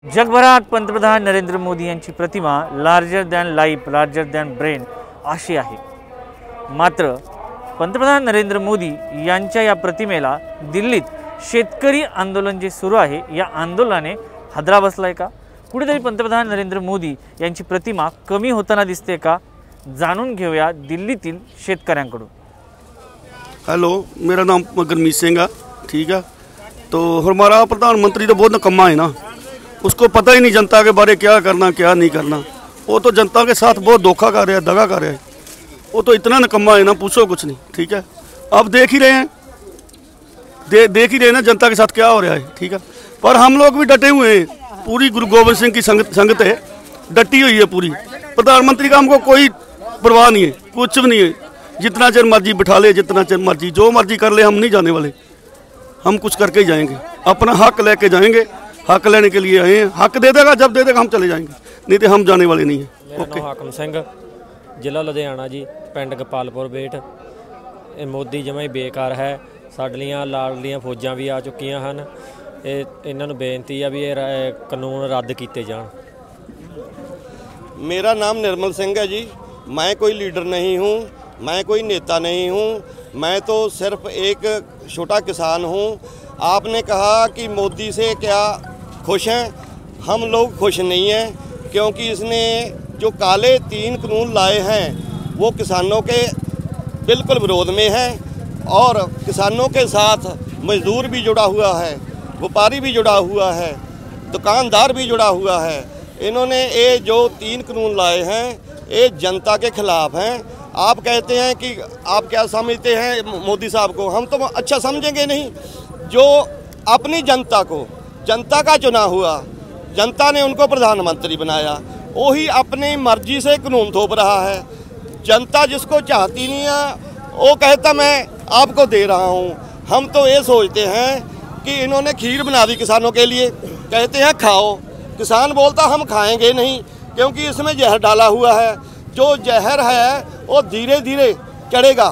जगभरात पंतप्रधान नरेंद्र मोदी यांची प्रतिमा larger than life, larger than brain अशी आहे। मात्र पंतप्रधान नरेंद्र मोदी यांच्या या प्रतिमेला दिल्लीत शेतकरी आंदोलन जे सुरू आहे, या आंदोलनाने हादरा बसलाय का? कुठेतरी पंतप्रधान नरेंद्र मोदी यांची प्रतिमा कमी होताना दिसते का? जाणून घेऊया दिल्लीतील शेतकऱ्यांकडून। हेलो, मेरा नाम गुरमीत सिंह है। ठीक है, तो हमारा प्रधानमंत्री तो बहुत निकम्मा है ना, उसको पता ही नहीं जनता के बारे क्या करना क्या नहीं करना। वो तो जनता के साथ बहुत धोखा कर रहा है, दगा कर रहा है। वो तो इतना निकम्मा है ना, पूछो कुछ नहीं। ठीक है, अब देख ही रहे हैं, देख ही रहे हैं ना जनता के साथ क्या हो रहा है। ठीक है, पर हम लोग भी डटे हुए हैं। पूरी गुरु गोबिंद सिंह की संगत है, डटी हुई है पूरी। प्रधानमंत्री का हमको कोई परवाह नहीं है, कुछ भी नहीं है। जितना चਿਰ मर्जी बिठा ले, जितना चਿਰ मर्जी जो मर्जी कर ले, हम नहीं जाने वाले। हम कुछ करके ही जाएंगे, अपना हक लेके जाएंगे। हक लेने के लिए आए हैं, हक दे देगा, जब दे देगा हम चले जाएंगे, नहीं तो हम जाने वाले नहीं है। ओके। हाकम सिंह, जिला लुधियाना जी, पिंड गोपालपुर बेट। मोदी जमा ही बेकार है। साडियां लाडलियां फौजां भी आ चुकियां हैं। इन्हां नूं बेनती है भी ये कानून रद्द किए जाण। मेरा नाम निर्मल सिंह है जी। मैं कोई लीडर नहीं हूँ, मैं कोई नेता नहीं हूँ, मैं तो सिर्फ एक छोटा किसान हूँ। आपने कहा कि मोदी से क्या खुश हैं? हम लोग खुश नहीं हैं, क्योंकि इसने जो काले 3 कानून लाए हैं वो किसानों के बिल्कुल विरोध में हैं। और किसानों के साथ मजदूर भी जुड़ा हुआ है, व्यापारी भी जुड़ा हुआ है, दुकानदार भी जुड़ा हुआ है। इन्होंने ये जो 3 कानून लाए हैं ये जनता के खिलाफ हैं। आप कहते हैं कि आप क्या समझते हैं मोदी साहब को? हम तो अच्छा समझेंगे नहीं। जो अपनी जनता को, जनता का चुनाव हुआ, जनता ने उनको प्रधानमंत्री बनाया, वही अपनी मर्जी से कानून थोप रहा है। जनता जिसको चाहती नहीं है वो कहता मैं आपको दे रहा हूँ। हम तो ये सोचते हैं कि इन्होंने खीर बना दी किसानों के लिए, कहते हैं खाओ। किसान बोलता हम खाएंगे नहीं, क्योंकि इसमें जहर डाला हुआ है। जो जहर है वो धीरे धीरे चढ़ेगा,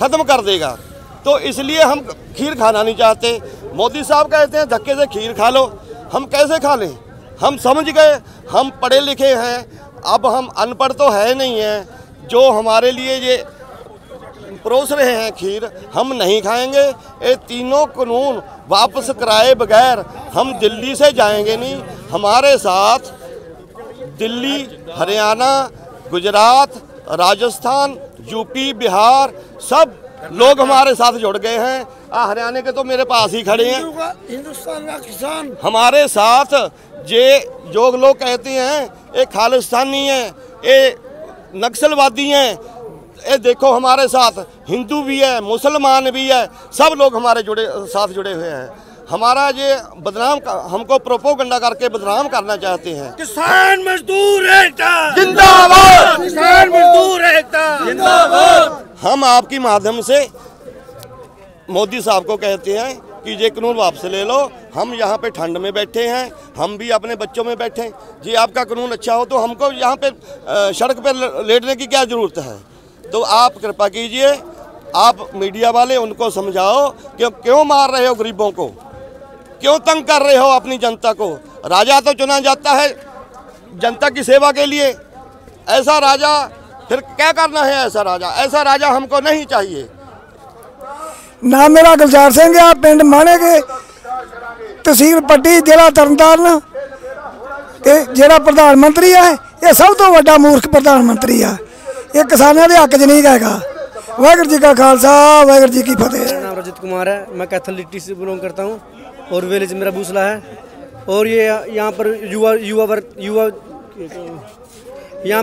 ख़त्म कर देगा। तो इसलिए हम खीर खाना नहीं चाहते। मोदी साहब कहते हैं धक्के से खीर खा लो। हम कैसे खा लें? हम समझ गए, हम पढ़े लिखे हैं। अब हम अनपढ़ तो है नहीं हैं। जो हमारे लिए ये परोस रहे हैं खीर, हम नहीं खाएंगे। ये 3 कानून वापस कराए बगैर हम दिल्ली से जाएंगे नहीं। हमारे साथ दिल्ली, हरियाणा, गुजरात, राजस्थान, यूपी, बिहार सब लोग हमारे साथ जुड़ गए हैं। हरियाणा के तो मेरे पास ही खड़े हैं। हिंदुस्तान का किसान हमारे साथ। जो लोग कहते हैं ये खालिस्तानी हैं, ये नक्सलवादी हैं, ये देखो हमारे साथ हिंदू भी है, मुसलमान भी है, सब लोग हमारे साथ जुड़े हुए हैं। हमारा ये बदनाम हमको प्रोपोगंडा करके बदनाम करना चाहते हैं। किसान मजदूर एकता जिंदाबाद, किसान मजदूर एकता जिंदाबाद। हम आपके माध्यम से मोदी साहब को कहते हैं कि ये कानून वापस ले लो। हम यहाँ पे ठंड में बैठे हैं, हम भी अपने बच्चों में बैठे। जी आपका कानून अच्छा हो तो हमको यहाँ पे सड़क पर लेटने की क्या ज़रूरत है? तो आप कृपा कीजिए, आप मीडिया वाले उनको समझाओ कि क्यों मार रहे हो गरीबों को, क्यों तंग कर रहे हो अपनी जनता को। राजा तो चुना जाता है जनता की सेवा के लिए। ऐसा राजा फिर क्या करना है? ऐसा राजा हमको नहीं चाहिए। नाम मेरा गुलजार सिंह है, पिंड माणे के, तहसील पट्टी, जिला तरनताਰਨ। ਜਿਹੜਾ प्रधानमंत्री है ये सब तो बड़ा मूर्ख प्रधानमंत्री है। ये किसानों के हक च नहीं जाएगा। वाहिगुरू जी का खालसा, वाहिगुरू जी की फतेह। मेरा नाम रजत कुमार है, मैं कैथल लिट्टी से बिलोंग करता हूँ और विलेज मेरा बूसला है। और ये यहाँ पर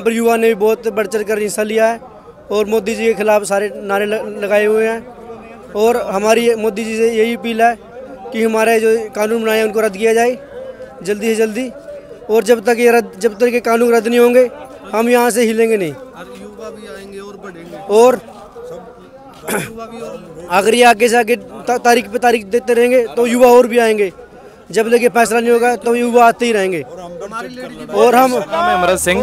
युवा ने भी बहुत बढ़ चढ़ कर हिस्सा लिया है और मोदी जी के खिलाफ सारे नारे लगाए हुए हैं। और हमारी मोदी जी से यही अपील है कि हमारे जो कानून बनाए हैं उनको रद्द किया जाए जल्दी से जल्दी। और जब तक ये कानून रद्द नहीं होंगे हम यहाँ से हिलेंगे नहीं। युवा भी आएंगे और बढ़ेंगे। और अगर ये आगे से आगे तारीख पे तारीख देते रहेंगे तो युवा और भी आएंगे। जब तक ये फैसला नहीं होगा तो युवा आते ही रहेंगे। और हम अमृत सिंह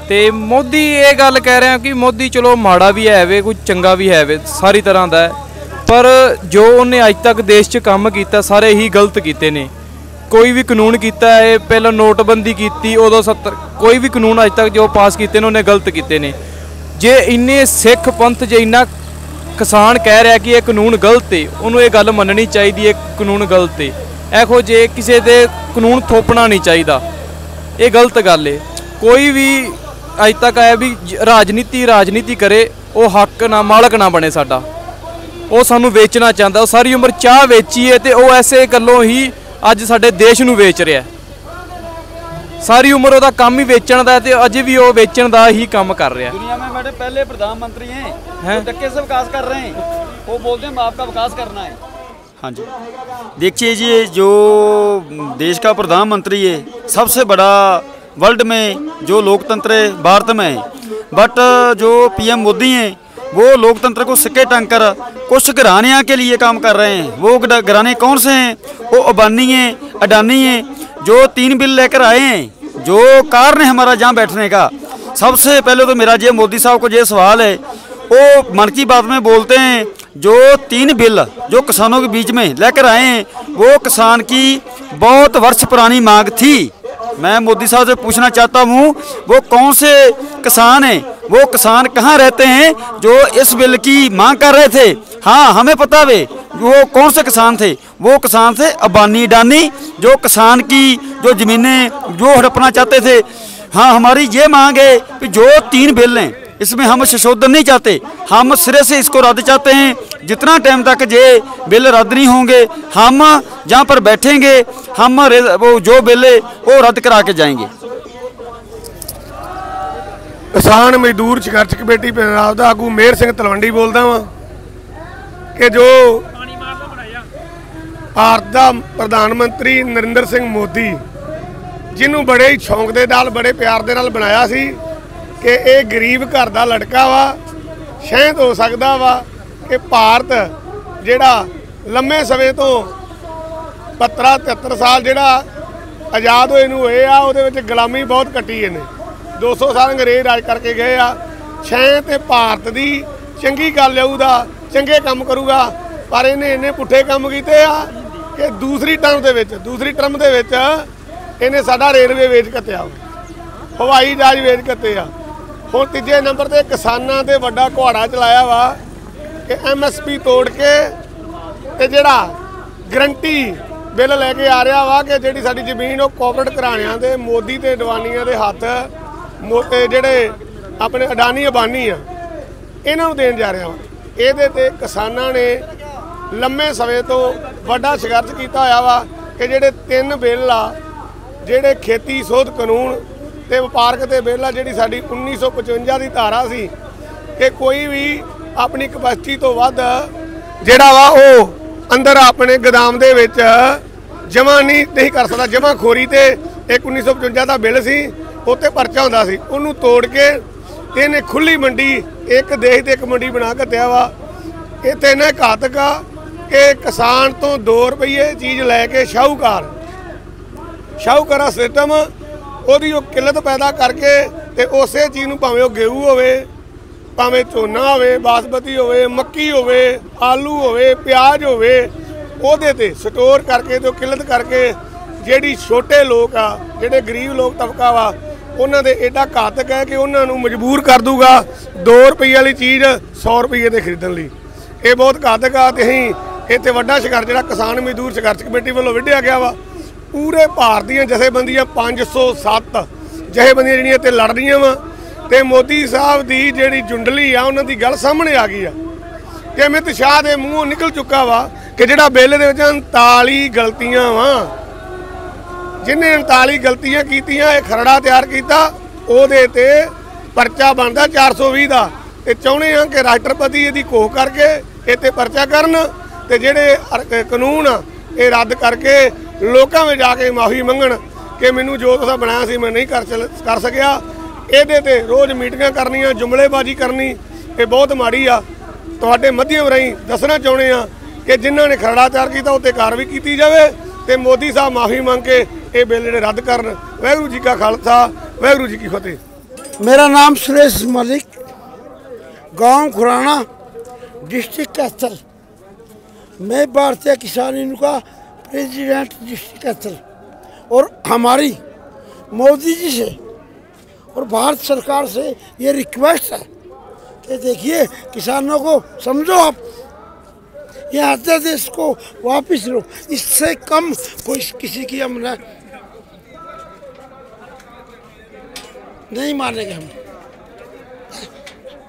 ते मोदी ये गल कह रहे हैं कि मोदी चलो माड़ा भी है वे, कुछ चंगा भी है वे, सारी तरह का है। पर जो उन्हें अज तक देश च काम किया सारे ही गलत किए ने। ਕੋਈ ਵੀ ਕਾਨੂੰਨ ਕੀਤਾ ਹੈ, ਪਹਿਲਾਂ ਨੋਟਬੰਦੀ ਕੀਤੀ, ਉਦੋਂ 70 ਕੋਈ ਵੀ ਕਾਨੂੰਨ ਅੱਜ ਤੱਕ ਜੋ ਪਾਸ ਕੀਤੇ ਨੇ ਉਹਨੇ ਗਲਤ ਕੀਤੇ ਨੇ। ਜੇ ਇੰਨੇ ਸਿੱਖ ਪੰਥ ਜੇ ਇੰਨਾ ਕਿਸਾਨ ਕਹਿ ਰਿਹਾ ਕਿ ਇਹ ਕਾਨੂੰਨ ਗਲਤ ਹੈ, ਉਹਨੂੰ ਇਹ ਗੱਲ ਮੰਨਣੀ ਚਾਹੀਦੀ ਹੈ ਕਾਨੂੰਨ ਗਲਤ ਹੈ। ਇਹੋ ਜੇ ਕਿਸੇ ਦੇ ਕਾਨੂੰਨ ਥੋਪਣਾ ਨਹੀਂ ਚਾਹੀਦਾ, ਇਹ ਗਲਤ ਗੱਲ ਹੈ। ਕੋਈ ਵੀ ਅੱਜ ਤੱਕ ਆਇਆ ਵੀ ਰਾਜਨੀਤੀ ਕਰੇ, ਉਹ ਹੱਕ ਨਾ ਮਾਲਕ ਨਾ ਬਣੇ ਸਾਡਾ। ਉਹ ਸਾਨੂੰ ਵੇਚਣਾ ਚਾਹੁੰਦਾ, ਉਹ ਸਾਰੀ ਉਮਰ ਚਾਹ ਵੇਚੀ ਹੈ ਤੇ ਉਹ ਐਸੇ ਗੱਲੋਂ ਹੀ ਅੱਜ ਸਾਡੇ ਦੇਸ਼ ਨੂੰ ਵੇਚ ਰਿਹਾ। ਸਾਰੀ ਉਮਰ ਉਹਦਾ ਕੰਮ ਹੀ ਵੇਚਣ ਦਾ ਤੇ ਅਜੇ भी वो बेचण का ही काम कर रहा है। दुनिया में मैडम पहले प्रधानमंत्री हैं तो धक्के से विकास कर रहे हैं, वो बोलते हैं आपका विकास करना है। हाँ जी, देखिए जी, जो देश का प्रधानमंत्री है सबसे बड़ा वर्ल्ड में जो लोकतंत्र है भारत में है, बट जो पीएम मोदी हैं वो लोकतंत्र को सिक्के टांग कर कुछ घरानियों के लिए काम कर रहे हैं। वो घराने कौन से हैं? वो अंबानी हैं, अडानी हैं, जो 3 बिल लेकर आए हैं, जो कारण है हमारा जहाँ बैठने का। सबसे पहले तो मेरा ये मोदी साहब को ये सवाल है, वो मन की बात में बोलते हैं जो 3 बिल जो किसानों के बीच में लेकर आए हैं, वो किसान की बहुत वर्ष पुरानी मांग थी। मैं मोदी साहब से पूछना चाहता हूँ, वो कौन से किसान हैं, वो किसान कहाँ रहते हैं जो इस बिल की मांग कर रहे थे? हाँ, हमें पता है वो कौन से किसान थे। वो किसान थे अंबानी अडानी, जो किसान की जो ज़मीनें जो हड़पना चाहते थे। हाँ, हमारी ये मांग है कि जो 3 बिल हैं इसमें हम संशोधन नहीं चाहते, हम सिरे से इसको रद्द चाहते हैं। जितना टाइम तक ये बिल रद्द नहीं होंगे, हम जहाँ पर बैठेंगे हम वो जो बिल है वो रद्द करा के जाएंगे। किसान मजदूर संघर्ष कमेटी पंजाब का आगू मेहर सिंह तलवंडी बोलता वा कि जो भारत का प्रधानमंत्री नरेंद्र सिंह मोदी जिन्हों बड़े ही शौक के नाल बड़े प्यार के नाल बनाया सी कि ये गरीब घर का लड़का वा, शायद हो सकता वा कि भारत जिहड़ा लंबे समय तो 72-73 साल जिहड़ा आज़ाद होए नूं होए आ, उहदे विच गुलामी बहुत कट्टी ने, 200 साल अंग्रेज राज करके गए आ। शायद भारत की चंगी गल आऊगा, चंगे काम करूगा, पर इन्हें इन्ने पुठे काम कीते आ कि दूसरी टर्म दे विच इन्हें साडा रेलवे वेच घत्तिया, हवाई जहाज वेच घत्ते आ। हुण तीजे नंबर ते किसानां ते वड्डा घुआड़ा चलाया वा कि MSP तोड़ के ते जिहड़ा गरंटी बिल लैके आ रहा वा कि जिहड़ी साडी जमीन वो कॉर्पोरेट घराणियां दे मोदी ते अडवानियां दे हत्थ जिहड़े अपने अडानी अंबानी आ इन्हां नूं देण जा रहा वा। इहदे ते किसानां ने लंबे समय तो वड्डा संघर्ष कीता होया वा कि जिहड़े 3 बिल आ, जिहड़े खेती सोध कानून ते वपारक ते बिल आ, जिहड़ी साडी 1955 की धारा सी कि कोई भी अपनी कैपेसिटी तो वध जिहड़ा वा वो अंदर अपने गोदाम दे विच जमा नहीं कर सकदा। जमाखोरी ते एक 1955 का बिल सी, उत्ते परचा हुंदा सी, उहनूं तोड़ के इहने खुली मंडी एक देश ते एक मंडी बना घत्तिया वा। इत्थे इन्ना घातक आ कि किसान तो 2 रुपये चीज़ लैके शाहूकारा सिस्टम ਉਹਦੀ ਉਹ ਕਿੱਲਤ पैदा करके ते उसे चीज़ नूं भावें गेहूं होवे, भावें झोना होवे, बासमती होवे, मक्की होवे, आलू होवे, प्याज होवे, ਉਹਦੇ ते स्टोर करके तो किल्लत करके ਜਿਹੜੀ छोटे लोग आ, ਜਿਹੜੇ गरीब लोग तबका वा, ਉਹਨਾਂ ਦੇ एडा घातक है कि ਉਹਨਾਂ ਨੂੰ मजबूर कर दूगा 2 रुपये वाली चीज़ 100 रुपये ਦੇ खरीदਣ ਲਈ। ਇਹ बहुत घातक आ। ਤੇ ਅਸੀਂ ਇੱਥੇ ਵੱਡਾ ਸੰਘਰਸ਼ ਜਿਹੜਾ ਕਿਸਾਨ ਮਜ਼ਦੂਰ ਸੰਘਰਸ਼ ਕਮੇਟੀ ਵੱਲੋਂ ਵਿੱਢਿਆ ਗਿਆ ਵਾ, पूरे भारत ਦੀਆਂ ਜਥੇਬੰਦੀਆਂ 507 ਜਥੇਬੰਦੀਆਂ ਜਿਹੜੀਆਂ ਤੇ ਲੜ ਰਹੀਆਂ ਵਾ ਤੇ ਮੋਦੀ ਸਾਹਿਬ ਦੀ ਜਿਹੜੀ ਜੁੰਡਲੀ ਆ ਉਹਨਾਂ ਦੀ ਗੱਲ ਸਾਹਮਣੇ ਆ ਗਈ ਆ ਕਿ ਅਮਿਤ ਸ਼ਾਹ ਦੇ ਮੂੰਹੋਂ ਨਿਕਲ ਚੁੱਕਾ ਵਾ ਕਿ ਜਿਹੜਾ ਬਿੱਲ ਦੇ ਵਿੱਚ 39 ਗਲਤੀਆਂ ਵਾ, ਜਿਹਨੇ 39 ਗਲਤੀਆਂ ਕੀਤੀਆਂ, ਇਹ ਖਰੜਾ ਤਿਆਰ ਕੀਤਾ, ਉਹਦੇ ਤੇ ਪਰਚਾ ਬਣਦਾ 420 ਦਾ। ਤੇ ਚਾਹੁੰਦੇ ਆ ਕਿ ਰਾਸ਼ਟਰਪਤੀ ਇਹਦੀ ਘੋਖ ਕਰਕੇ ਇਹ ਤੇ ਪਰਚਾ ਕਰਨ ਤੇ ਜਿਹੜੇ ਕਾਨੂੰਨ ਆ ਇਹ ਰੱਦ ਕਰਕੇ ਲੋਕਾਂ ਵਿੱਚ ਜਾ ਕੇ ਮਾਫੀ ਮੰਗਣ ਕਿ ਮੈਨੂੰ ਜੋ ਤੁਸੀਂ ਬਣਾਇਆ ਸੀ ਮੈਂ ਨਹੀਂ ਕਰ ਸਕਿਆ। ਇਹਦੇ ਤੇ ਰੋਜ਼ ਮੀਟਿੰਗਾਂ ਕਰਨੀਆਂ, ਜੁਮਲੇਬਾਜ਼ੀ ਕਰਨੀ, ਇਹ ਬਹੁਤ ਮਾੜੀ ਆ। ਤੁਹਾਡੇ ਮਾਧਿਅਮ ਰਾਹੀਂ ਦੱਸਣਾ ਚਾਹੁੰਦੇ ਆ ਕਿ ਜਿਨ੍ਹਾਂ ਨੇ ਖਰੜਾ ਤਿਆਰ ਕੀਤਾ ਉੱਤੇ ਕਾਰਵਾਈ ਕੀਤੀ ਜਾਵੇ ਤੇ ਮੋਦੀ ਸਾਹਿਬ ਮਾਫੀ ਮੰਗ ਕੇ ਇਹ ਬਿੱਲ ਜਿਹੜੇ ਰੱਦ ਕਰਨ। ਵਾਹਿਗੁਰੂ ਜੀ ਕਾ ਖਾਲਸਾ, ਵਾਹਿਗੁਰੂ जी की फतेह। मेरा नाम सुरेश मलिक, गांव खुराना, डिस्ट्रिक्ट कैथल। मैं भारतीय किसान यूनियन का प्रेसिडेंट डिस्ट्रिक्ट कैथल। और हमारी मोदी जी से और भारत सरकार से ये रिक्वेस्ट है कि देखिए किसानों को समझो आप, ये आते देश को वापस लो, इससे कम कोई किसी की हम नहीं मानेंगे हम।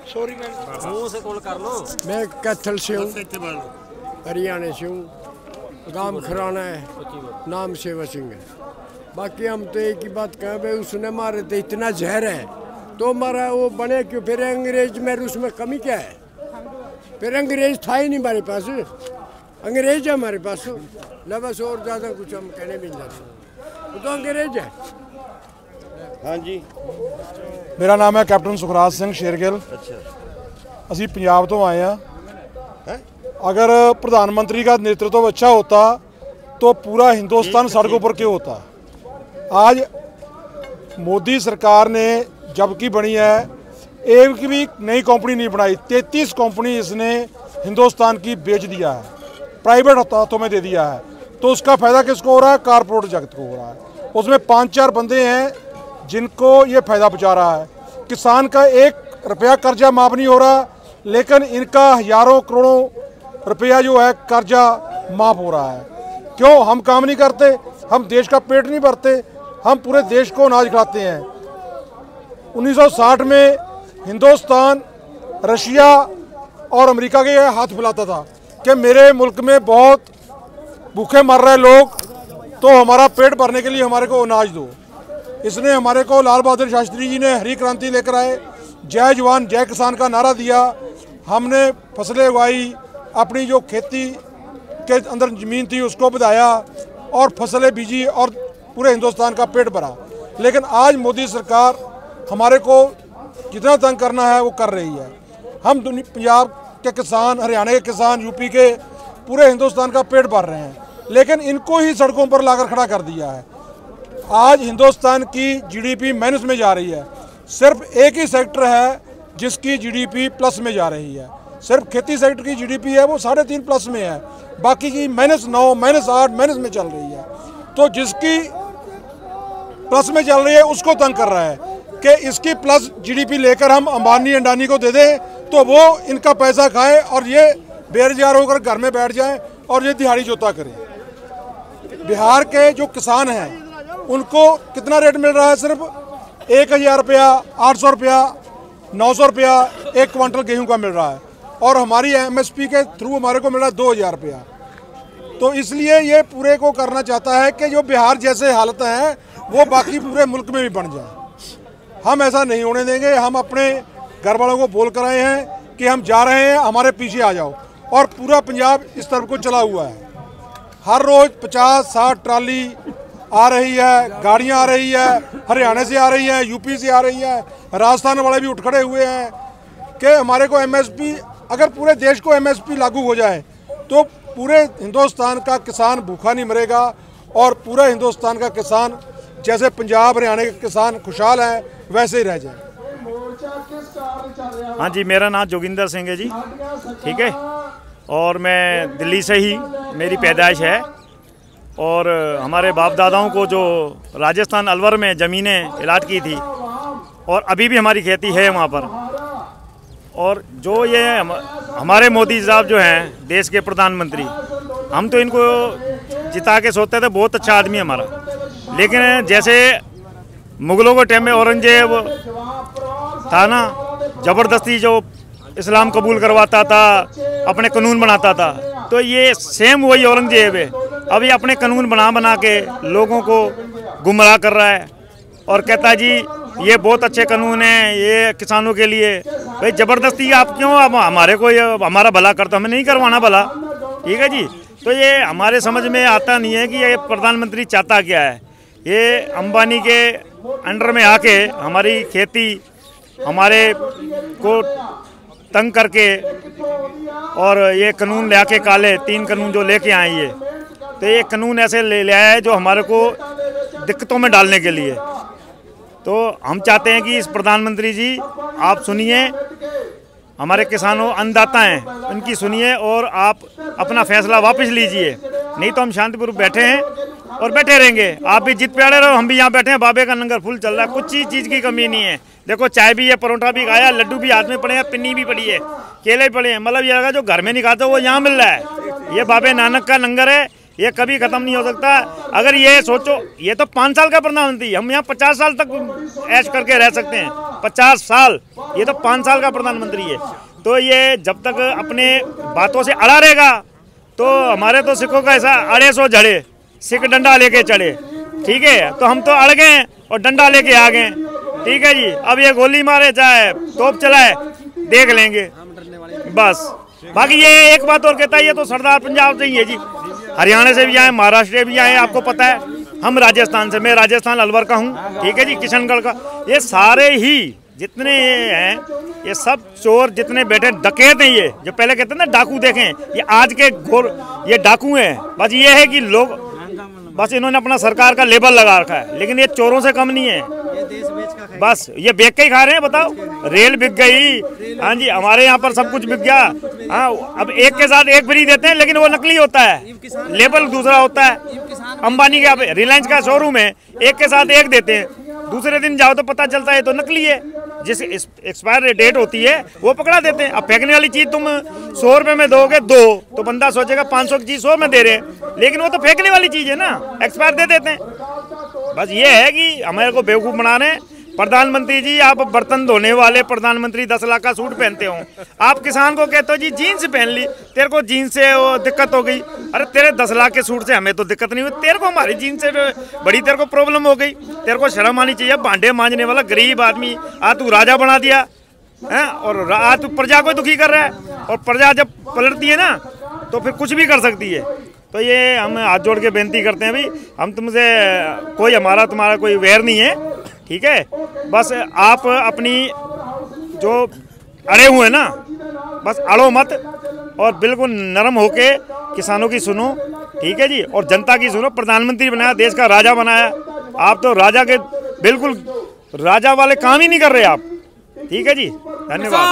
सॉरी मैम, मुंह से कॉल कर लो। मैं कैथल से हूँ, हरियाणा से हूँ, गांव खराना है, नाम सेवा सिंह है। बाकी हम तो एक ही बात कहें भाई, उसने मारे तो इतना जहर है तो हमारा वो बने क्यों? फिर अंग्रेज में उसमें कमी क्या है? फिर अंग्रेज था ही नहीं हमारे पास, अंग्रेज है हमारे पास ना, बस और ज़्यादा कुछ हम कहने भी नहीं जाते, वो तो अंग्रेज है। हाँ जी, मेरा नाम है कैप्टन सुखराज सिंह शेरगिल। ਅਸੀਂ पंजाब तो आए हैं। अगर प्रधानमंत्री का नेतृत्व अच्छा होता तो पूरा हिंदुस्तान सड़कों पर क्यों होता? आज मोदी सरकार ने जबकि बनी है, एक भी नई कंपनी नहीं बनाई, 33 कंपनी इसने हिंदुस्तान की बेच दिया है, प्राइवेट हाथों में दे दिया है। तो उसका फ़ायदा किसको हो रहा है? कारपोरेट जगत को हो रहा है। उसमें 5-4 बंदे हैं जिनको ये फ़ायदा पहुँचा रहा है। किसान का 1 रुपया कर्जा माफ़ नहीं हो रहा, लेकिन इनका हज़ारों करोड़ों रुपया जो है कर्जा माफ़ हो रहा है। क्यों? हम काम नहीं करते, हम देश का पेट नहीं भरते, हम पूरे देश को अनाज खिलाते हैं। 1960 में हिंदुस्तान रशिया और अमेरिका के हाथ फैलाता था कि मेरे मुल्क में बहुत भूखे मर रहे लोग, तो हमारा पेट भरने के लिए हमारे को अनाज दो। इसने हमारे को लाल बहादुर शास्त्री जी ने हरी क्रांति लेकर आए, जय जवान जय किसान का नारा दिया। हमने फसलें उगाई, अपनी जो खेती के अंदर ज़मीन थी उसको बढ़ाया और फसलें बीजी और पूरे हिंदुस्तान का पेट भरा। लेकिन आज मोदी सरकार हमारे को जितना तंग करना है वो कर रही है। हम पंजाब के किसान, हरियाणा के किसान, यूपी के, पूरे हिंदुस्तान का पेट भर रहे हैं, लेकिन इनको ही सड़कों पर लाकर खड़ा कर दिया है। आज हिंदुस्तान की जीडीपी माइनस में जा रही है। सिर्फ एक ही सेक्टर है जिसकी जीडीपी प्लस में जा रही है, सिर्फ खेती सेक्टर की जीडीपी है वो 3.5 प्लस में है, बाकी की -9, -8, माइनस में चल रही है। तो जिसकी प्लस में चल रही है उसको तंग कर रहा है कि इसकी प्लस जीडीपी लेकर हम अंबानी अंडानी को दे दें तो वो इनका पैसा खाए और ये बेरोजगार होकर घर में बैठ जाएं और ये दिहाड़ी जोता करें। बिहार के जो किसान हैं उनको कितना रेट मिल रहा है? सिर्फ 1000 रुपया, 800 रुपया, 900 रुपया 1 क्विंटल गेहूं का मिल रहा है, और हमारी एमएसपी के थ्रू हमारे को मिल रहा है 2000 रुपया। तो इसलिए ये पूरे को करना चाहता है कि जो बिहार जैसे हालत हैं वो बाकी पूरे मुल्क में भी बन जाए। हम ऐसा नहीं होने देंगे। हम अपने घर वालों को बोल कर आए हैं कि हम जा रहे हैं, हमारे पीछे आ जाओ, और पूरा पंजाब इस तरफ को चला हुआ है। हर रोज़ 50-60 ट्राली आ रही है, गाड़ियां आ रही है, हरियाणा से आ रही हैं, यूपी से आ रही हैं, राजस्थान वाले भी उठ खड़े हुए हैं कि हमारे को एमएसपी, अगर पूरे देश को एमएसपी लागू हो जाए तो पूरे हिंदुस्तान का किसान भूखा नहीं मरेगा, और पूरा हिंदुस्तान का किसान जैसे पंजाब हरियाणा के किसान खुशहाल हैं वैसे ही रह जाए। हाँ जी, मेरा नाम जोगिंदर सिंह है जी, ठीक है, और मैं दिल्ली से ही मेरी पैदाइश है, और हमारे बाप दादाओं को जो राजस्थान अलवर में ज़मीनें अलॉट की थी और अभी भी हमारी खेती है वहाँ पर। और जो ये हमारे मोदी साहब जो हैं देश के प्रधानमंत्री, हम तो इनको जिता के सोचते थे बहुत अच्छा आदमी हमारा, लेकिन जैसे मुग़लों के टाइम में औरंगजेब था ना, ज़बरदस्ती जो इस्लाम कबूल करवाता था, अपने कानून बनाता था, तो ये सेम वही औरंगजेब है। अभी अपने कानून बना के लोगों को गुमराह कर रहा है और कहता है जी ये बहुत अच्छे कानून हैं ये किसानों के लिए। भाई ज़बरदस्ती आप क्यों, अब हमारे को ये हमारा भला करता, हमें नहीं करवाना भला, ठीक है जी। तो ये हमारे समझ में आता नहीं है कि ये प्रधानमंत्री चाहता क्या है। ये अंबानी के अंडर में आके हमारी खेती, हमारे को तंग करके, और ये कानून ले आके काले 3 कानून जो लेके आए ये, तो ये कानून ऐसे ले आया है जो हमारे को दिक्कतों में डालने के लिए। तो हम चाहते हैं कि इस प्रधानमंत्री जी आप सुनिए, हमारे किसानों अन्नदाता हैं उनकी सुनिए और आप अपना फैसला वापस लीजिए, नहीं तो हम शांतिपूर्वक बैठे हैं और बैठे रहेंगे। आप भी जिद पे अड़े रहो, हम भी यहाँ बैठे हैं, बाबे का लंगर फुल चल रहा है, कुछ चीज़ की कमी नहीं है। देखो चाय भी है, परोठा भी खाया, लड्डू भी हाथ में पड़े हैं, पिन्नी भी पड़ी है, केले पड़े हैं। मतलब ये लगा जो घर में नहीं खाता वो यहाँ मिल रहा है। ये बाबे नानक का लंगर है, ये कभी खत्म नहीं हो सकता। अगर ये सोचो, ये तो 5 साल का प्रधानमंत्री, हम यहाँ 50 साल तक ऐश करके रह सकते हैं। 50 साल, ये तो 5 साल का प्रधानमंत्री है। तो ये जब तक अपने बातों से अड़ा रहेगा तो हमारे तो सिखों का ऐसा अड़े सो झड़े, सिख डंडा लेके चढ़े। ठीक है, तो हम तो अड़ गए और डंडा लेके आ गए। ठीक है जी, अब ये गोली मारे चाहे तोप चलाए देख लेंगे बस। बाकी ये एक बात और कहता है, ये तो सरदार पंजाब से ही है जी, हरियाणा से भी आए, महाराष्ट्र से भी आए, आपको पता है। हम राजस्थान से, मैं राजस्थान अलवर का हूँ, ठीक है जी, किशनगढ़ का। ये सारे ही जितने हैं, ये सब चोर जितने बैठे डकैत हैं, ये जो पहले कहते हैं ना डाकू देखें, ये आज के घोर ये डाकू हैं। बस ये है कि लोग, बस इन्होंने अपना सरकार का लेबल लगा रखा है, लेकिन ये चोरों से कम नहीं है। बस ये बेच के ही खा रहे हैं। बताओ, रेल बिक गई, हाँ जी, हमारे यहाँ पर सब कुछ बिक गया। हाँ, अब एक के साथ एक फ्री देते हैं, लेकिन वो नकली होता है, लेबल दूसरा होता है। अंबानी के रिलायंस का शोरूम है, एक के साथ एक देते हैं, दूसरे दिन जाओ तो पता चलता है तो नकली है। जिस एक्सपायर डेट होती है वो पकड़ा देते हैं। अब फेंकने वाली चीज़ तुम 100 रुपये में दोगे 2, तो बंदा सोचेगा 500 की चीज़ 100 में दे रहे हैं, लेकिन वो तो फेंकने वाली चीज़ है ना, एक्सपायर दे देते हैं। बस ये है कि हमारे को बेवकूफ़ बना रहे हैं। प्रधानमंत्री जी, आप बर्तन धोने वाले प्रधानमंत्री 10 लाख का सूट पहनते हो, आप किसान को कहते हो जी जीन्स पहन ली, तेरे को जीन्स से वो दिक्कत हो गई। अरे तेरे 10 लाख के सूट से हमें तो दिक्कत नहीं हुई, तेरे को हमारी जीन्स से बड़ी तेरे को प्रॉब्लम हो गई। तेरे को शर्म आनी चाहिए, भांडे मांजने वाला गरीब आदमी, आज तू राजा बना दिया है, और आज तू प्रजा को दुखी कर रहा है। और प्रजा जब पलटती है ना तो फिर कुछ भी कर सकती है। तो ये हम हाथ जोड़ के बेनती करते हैं, भाई हम तुमसे कोई हमारा तुम्हारा कोई वैर नहीं है, ठीक है। बस आप अपनी जो अड़े हुए ना, बस अड़ो मत, और बिल्कुल नरम होके किसानों की सुनो, ठीक है जी, और जनता की सुनो। प्रधानमंत्री बनाया, देश का राजा बनाया, आप तो राजा के बिल्कुल राजा वाले काम ही नहीं कर रहे आप। ठीक है जी, धन्यवाद।